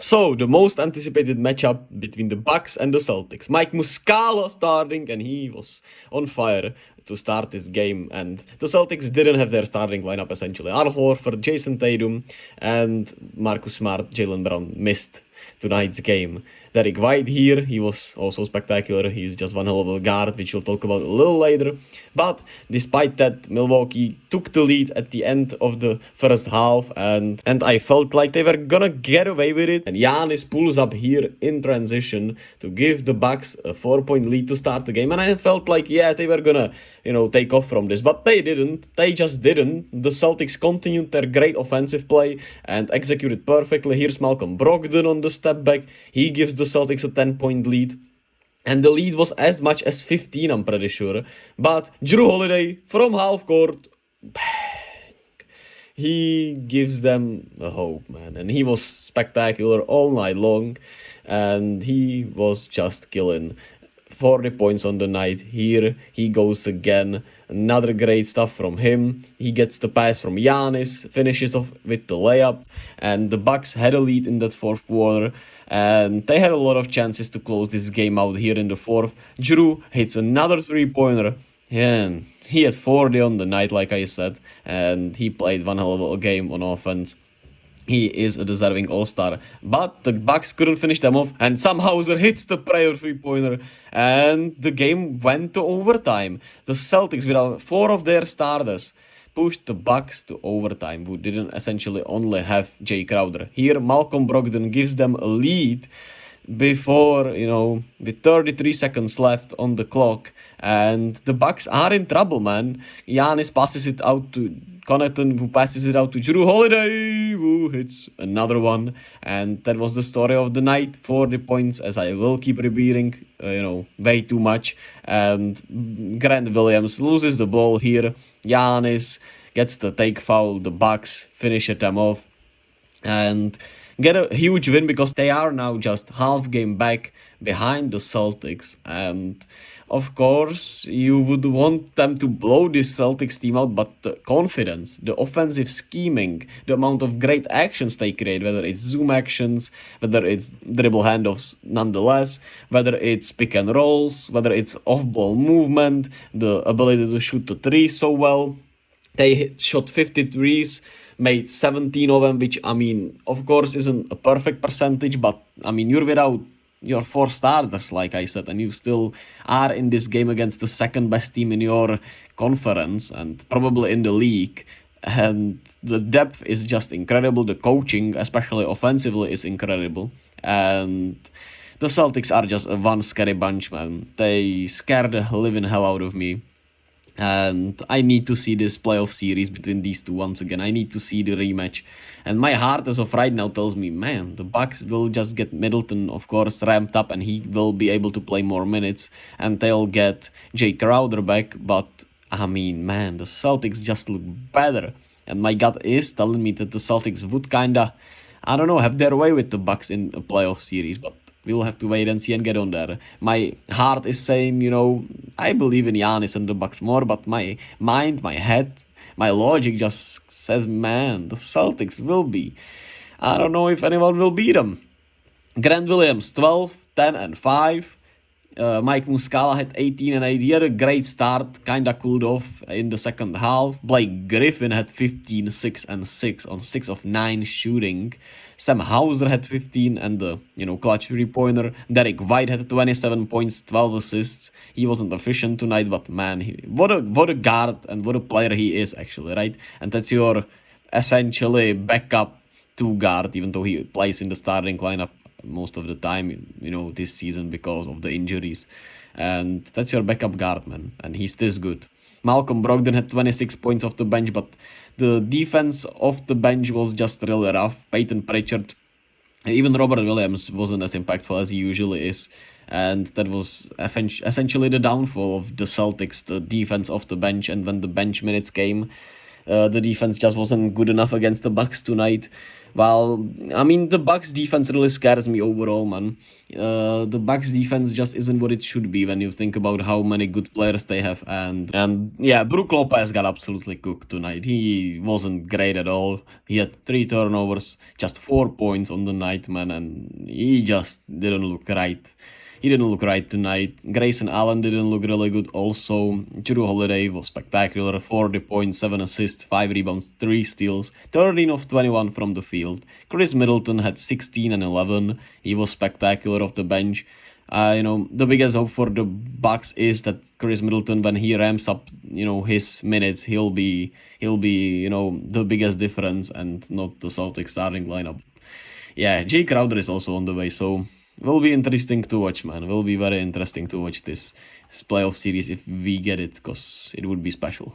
So, the most anticipated matchup between the Bucks and the Celtics. Mike Muscala starting, and he was on fire to start this game. And the Celtics didn't have their starting lineup essentially. Al Horford, Jason Tatum, and Marcus Smart, Jaylen Brown missed tonight's game. Derek White here, he was also spectacular. He's just one hell of a guard, which we'll talk about a little later. But despite that, Milwaukee took the lead at the end of the first half, and I felt like they were gonna get away with it. And Giannis pulls up here in transition to give the Bucks a 4-point lead to start the game. And I felt like, yeah, they were gonna, take off from this. But they didn't. They just didn't. The Celtics continued their great offensive play and executed perfectly. Here's Malcolm Brogdon on the step back. He gives the Celtics a 10-point lead. And the lead was as much as 15, I'm pretty sure. But Jrue Holiday from half court, bang, he gives them a hope, man. And he was spectacular all night long. And he was just killing. 40 points on the night. Here he goes again. Another great stuff from him. He gets the pass from Giannis, finishes off with the layup, and the Bucks had a lead in that fourth quarter, and they had a lot of chances to close this game out here in the fourth. Jrue hits another three-pointer, and he had 40 on the night, like I said, and he played one hell of a game on offense. He is a deserving all-star. But the Bucks couldn't finish them off, and Sam Hauser hits the prior three-pointer, and the game went to overtime. The Celtics, without 4 of their starters, pushed the Bucks to overtime, who didn't essentially only have Jay Crowder. Here, Malcolm Brogdon gives them a lead before, with 33 seconds left on the clock, and the Bucks are in trouble, man. Giannis passes it out to Connaughton, who passes it out to Jrue Holiday, who hits another one, and that was the story of the night. 40 points, as I will keep repeating, way too much, and Grant Williams loses the ball here. Giannis gets the take foul, the Bucks finish them off, and get a huge win because they are now just half game back behind the Celtics. And of course, you would want them to blow this Celtics team out, but the confidence, the offensive scheming, the amount of great actions they create, whether it's zoom actions, whether it's dribble handoffs nonetheless, whether it's pick and rolls, whether it's off-ball movement, the ability to shoot the three so well. They shot 53s, made 17 of them, which, of course, isn't a perfect percentage, but, you're without your 4 starters, like I said, and you still are in this game against the second best team in your conference and probably in the league. And the depth is just incredible. The coaching, especially offensively, is incredible. And the Celtics are just a one scary bunch, man. They scare the living hell out of me. And I need to see this playoff series between these two once again. I need to see the rematch. And my heart as of right now tells me, man, the Bucks will just get Middleton, of course, ramped up, and he will be able to play more minutes. And they'll get Jay Crowder back. But, man, the Celtics just look better. And my gut is telling me that the Celtics would kinda, have their way with the Bucks in a playoff series. But we'll have to wait and see and get on there. My heart is saying, I believe in Giannis and the Bucks more, but my mind, my head, my logic just says, man, the Celtics will be. I don't know if anyone will beat them. Grant Williams, 12, 10, and 5. Mike Muscala had 18 and 8. He had a great start, kinda cooled off in the second half. Blake Griffin had 15, 6, and 6 on 6 of 9 shooting. Sam Hauser had 15 and the, clutch three-pointer. Derek White had 27 points, 12 assists. He wasn't efficient tonight, but man, what a guard and what a player he is actually, right? And that's your essentially backup 2 guard, even though he plays in the starting lineup most of the time, this season because of the injuries. And that's your backup guard, man. And he's this good. Malcolm Brogdon had 26 points off the bench, but the defense off the bench was just really rough. Peyton Pritchard, even Robert Williams wasn't as impactful as he usually is. And that was essentially the downfall of the Celtics, the defense off the bench. And when the bench minutes came, The defense just wasn't good enough against the Bucks tonight. Well, I mean, the Bucks defense really scares me overall, man. The Bucks defense just isn't what it should be when you think about how many good players they have, and yeah, Brook Lopez got absolutely cooked tonight. He wasn't great at all. He had 3 turnovers, just 4 points on the night, man, and he just didn't look right. He didn't look right tonight. Grayson Allen didn't look really good also. Jrue Holiday was spectacular. 40 points, 7 assists, 5 rebounds, 3 steals. 13 of 21 from the field. Chris Middleton had 16 and 11. He was spectacular off the bench. The biggest hope for the Bucks is that Chris Middleton, when he ramps up, his minutes, he'll be, the biggest difference and not the Celtics starting lineup. Yeah, Jay Crowder is also on the way, so will be interesting to watch, man. Will be very interesting to watch this playoff series if we get it, because it would be special.